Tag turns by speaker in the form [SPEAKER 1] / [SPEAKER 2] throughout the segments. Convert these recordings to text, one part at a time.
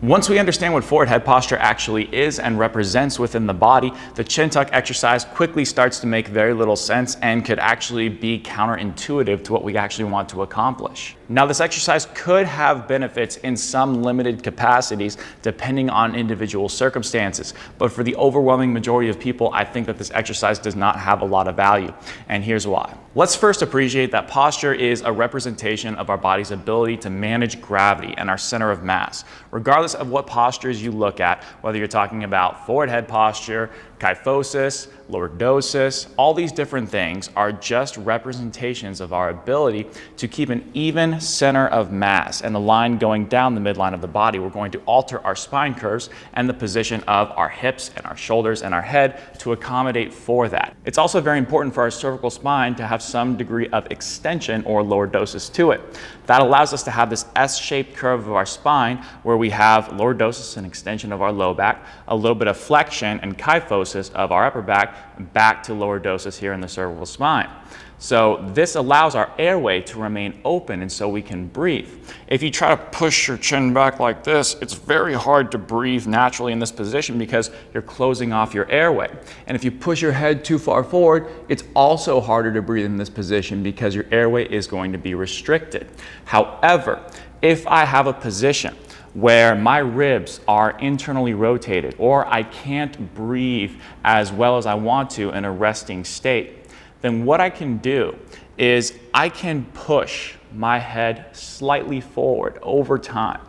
[SPEAKER 1] Once we understand what forward head posture actually is and represents within the body, the chin tuck exercise quickly starts to make very little sense and could actually be counterintuitive to what we actually want to accomplish. Now, this exercise could have benefits in some limited capacities depending on individual circumstances, but for the overwhelming majority of people, I think that this exercise does not have a lot of value, and here's why. Let's first appreciate that posture is a representation of our body's ability to manage gravity and our center of mass. Regardless of what postures you look at, whether you're talking about forward head posture, kyphosis, lordosis, all these different things are just representations of our ability to keep an even center of mass and the line going down the midline of the body. We're going to alter our spine curves and the position of our hips and our shoulders and our head to accommodate for that. It's also very important for our cervical spine to have some degree of extension or lordosis to it. That allows us to have this S-shaped curve of our spine where we have lordosis and extension of our low back, a little bit of flexion and kyphosis of our upper back to lordosis here in the cervical spine. So this allows our airway to remain open and so we can breathe. If you try to push your chin back like this, it's very hard to breathe naturally in this position because you're closing off your airway. And if you push your head too far forward, it's also harder to breathe in this position because your airway is going to be restricted. However, if I have a position where my ribs are internally rotated or I can't breathe as well as I want to in a resting state, then what I can do is I can push my head slightly forward over time,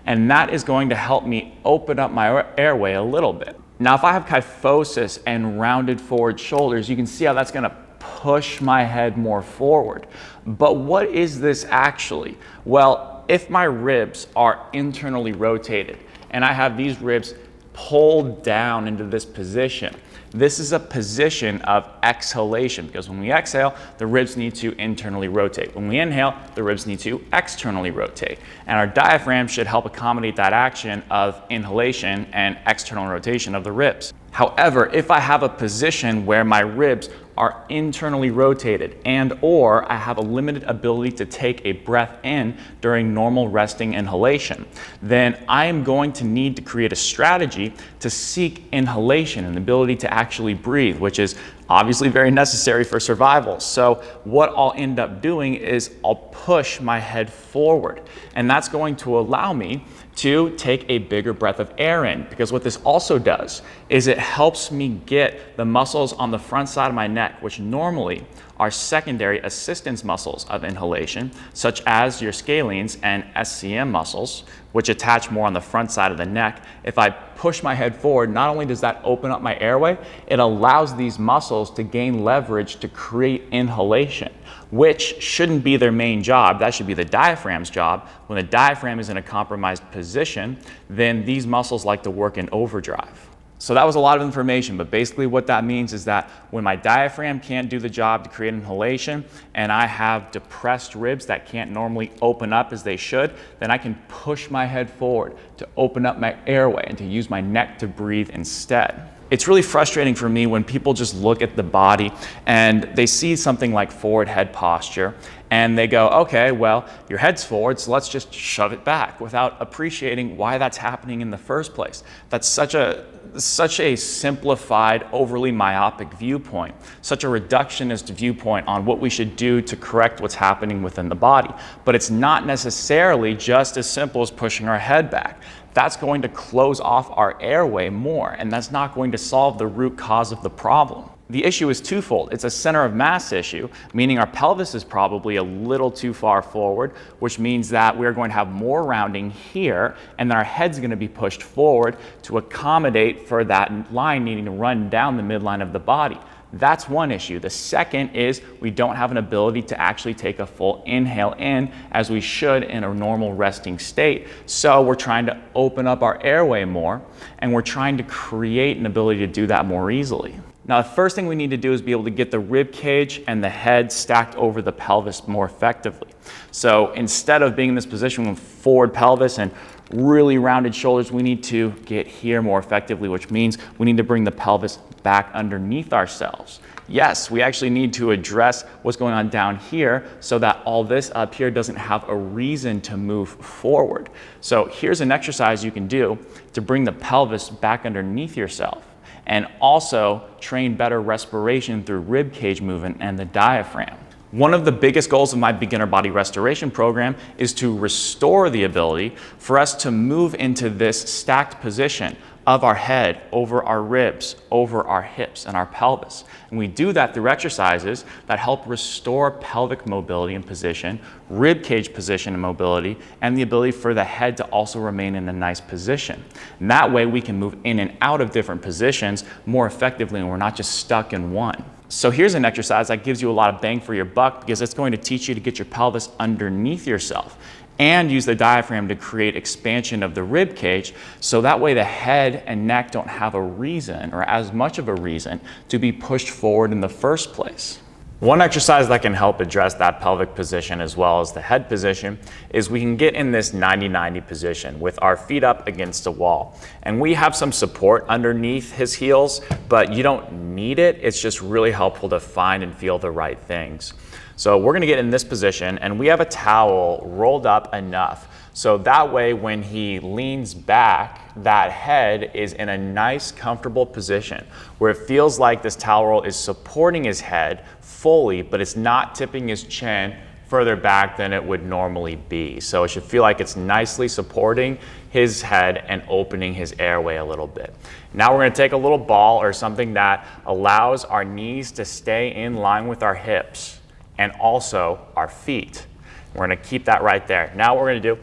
[SPEAKER 1] and that is going to help me open up my airway a little bit. Now, if I have kyphosis and rounded forward shoulders, you can see how that's going to push my head more forward. But what is this actually? Well, if my ribs are internally rotated and I have these ribs pulled down into this position, this is a position of exhalation because when we exhale, the ribs need to internally rotate. When we inhale, the ribs need to externally rotate. And our diaphragm should help accommodate that action of inhalation and external rotation of the ribs. However, if I have a position where my ribs are internally rotated or I have a limited ability to take a breath in during normal resting inhalation, then I am going to need to create a strategy to seek inhalation and the ability to actually breathe, which is obviously very necessary for survival. So what I'll end up doing is I'll push my head forward, and that's going to allow me to take a bigger breath of air in, because what this also does is it helps me get the muscles on the front side of my neck, which normally are secondary assistance muscles of inhalation, such as your scalenes and SCM muscles, which attach more on the front side of the neck. If I push my head forward, not only does that open up my airway, it allows these muscles to gain leverage to create inhalation, which shouldn't be their main job. That should be the diaphragm's job. When the diaphragm is in a compromised position, then these muscles like to work in overdrive. So that was a lot of information, but basically what that means is that when my diaphragm can't do the job to create inhalation and I have depressed ribs that can't normally open up as they should, then I can push my head forward to open up my airway and to use my neck to breathe instead. It's really frustrating for me when people just look at the body and they see something like forward head posture and they go, okay, well, your head's forward, so let's just shove it back, without appreciating why that's happening in the first place. That's such a simplified, overly myopic viewpoint, such a reductionist viewpoint on what we should do to correct what's happening within the body. But it's not necessarily just as simple as pushing our head back. That's going to close off our airway more, and that's not going to solve the root cause of the problem. The issue is twofold. It's a center of mass issue, meaning our pelvis is probably a little too far forward, which means that we're going to have more rounding here, and then our head's going to be pushed forward to accommodate for that line needing to run down the midline of the body. That's one issue. The second is we don't have an ability to actually take a full inhale in as we should in a normal resting state. So we're trying to open up our airway more, and we're trying to create an ability to do that more easily. Now, the first thing we need to do is be able to get the rib cage and the head stacked over the pelvis more effectively. So instead of being in this position with forward pelvis and really rounded shoulders, we need to get here more effectively, which means we need to bring the pelvis back underneath ourselves. Yes, we actually need to address what's going on down here so that all this up here doesn't have a reason to move forward. So here's an exercise you can do to bring the pelvis back underneath yourself and also train better respiration through rib cage movement and the diaphragm. One of the biggest goals of my beginner body restoration program is to restore the ability for us to move into this stacked position of our head over our ribs, over our hips and our pelvis. And we do that through exercises that help restore pelvic mobility and position, rib cage position and mobility, and the ability for the head to also remain in a nice position. And that way we can move in and out of different positions more effectively and we're not just stuck in one. So here's an exercise that gives you a lot of bang for your buck because it's going to teach you to get your pelvis underneath yourself and use the diaphragm to create expansion of the rib cage, so that way the head and neck don't have a reason or as much of a reason to be pushed forward in the first place. One exercise that can help address that pelvic position as well as the head position is we can get in this 90-90 position with our feet up against a wall. And we have some support underneath his heels, but you don't need it. It's just really helpful to find and feel the right things. So we're gonna get in this position and we have a towel rolled up enough so that way when he leans back, that head is in a nice, comfortable position where it feels like this towel roll is supporting his head fully, but it's not tipping his chin further back than it would normally be. So it should feel like it's nicely supporting his head and opening his airway a little bit. Now we're gonna take a little ball or something that allows our knees to stay in line with our hips and also our feet. We're gonna keep that right there. Now what we're gonna do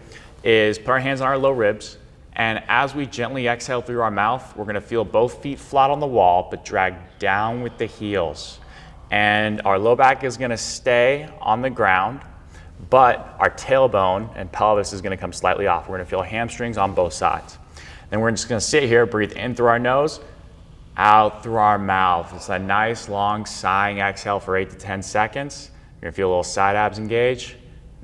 [SPEAKER 1] is put our hands on our low ribs, and as we gently exhale through our mouth, we're gonna feel both feet flat on the wall, but drag down with the heels. And our low back is gonna stay on the ground, but our tailbone and pelvis is gonna come slightly off. We're gonna feel hamstrings on both sides. Then we're just gonna sit here, breathe in through our nose, out through our mouth. It's a nice long sighing exhale for 8 to 10 seconds. You're gonna feel a little side abs engage.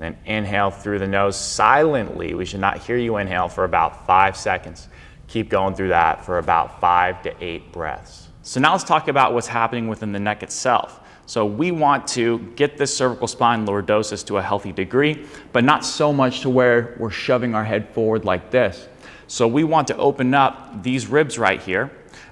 [SPEAKER 1] Then inhale through the nose silently. We should not hear you inhale for about 5 seconds. Keep going through that for about 5 to 8 breaths. So now let's talk about what's happening within the neck itself. So we want to get this cervical spine lordosis to a healthy degree, but not so much to where we're shoving our head forward like this. So we want to open up these ribs right here,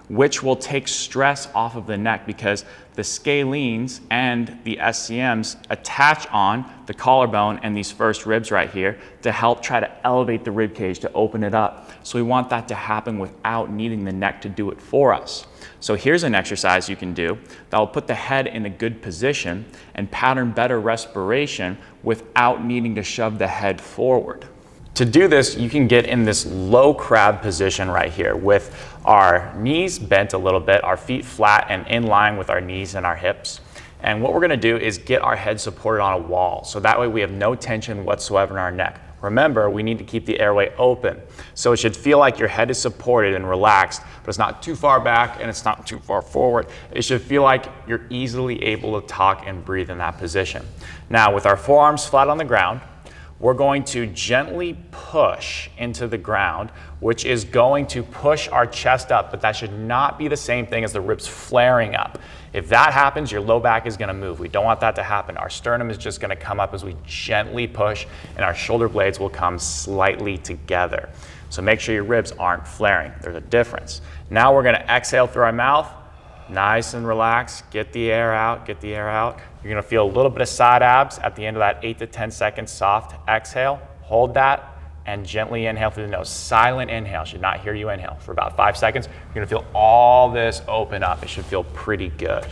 [SPEAKER 1] which will take stress off of the neck because the scalenes and the SCMs attach on the collarbone and these first ribs right here to help try to elevate the rib cage to open it up. So we want that to happen without needing the neck to do it for us. So here's an exercise you can do that will put the head in a good position and pattern better respiration without needing to shove the head forward. To do this, you can get in this low crab position right here with our knees bent a little bit, our feet flat and in line with our knees and our hips. And what we're gonna do is get our head supported on a wall. So that way we have no tension whatsoever in our neck. Remember, we need to keep the airway open. So it should feel like your head is supported and relaxed, but it's not too far back and it's not too far forward. It should feel like you're easily able to talk and breathe in that position. Now, with our forearms flat on the ground, we're going to gently push into the ground, which is going to push our chest up, but that should not be the same thing as the ribs flaring up. If that happens, your low back is gonna move. We don't want that to happen. Our sternum is just gonna come up as we gently push, and our shoulder blades will come slightly together. So make sure your ribs aren't flaring. There's a difference. Now we're gonna exhale through our mouth, nice and relaxed. Get the air out, get the air out. You're gonna feel a little bit of side abs at the end of that 8 to 10 second soft exhale. Hold that and gently inhale through the nose. Silent inhale, should not hear you inhale. For about 5 seconds, you're gonna feel all this open up. It should feel pretty good.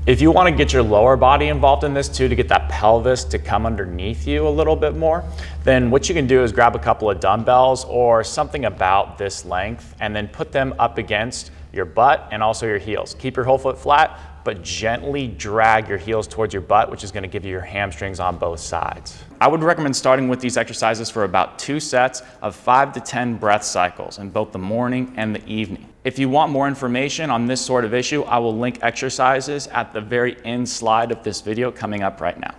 [SPEAKER 1] If you wanna get your lower body involved in this too, to get that pelvis to come underneath you a little bit more, then what you can do is grab a couple of dumbbells or something about this length and then put them up against your butt and also your heels. Keep your whole foot flat, but gently drag your heels towards your butt, which is gonna give you your hamstrings on both sides. I would recommend starting with these exercises for about 2 sets of 5 to 10 breath cycles in both the morning and the evening. If you want more information on this sort of issue, I will link exercises at the very end slide of this video coming up right now.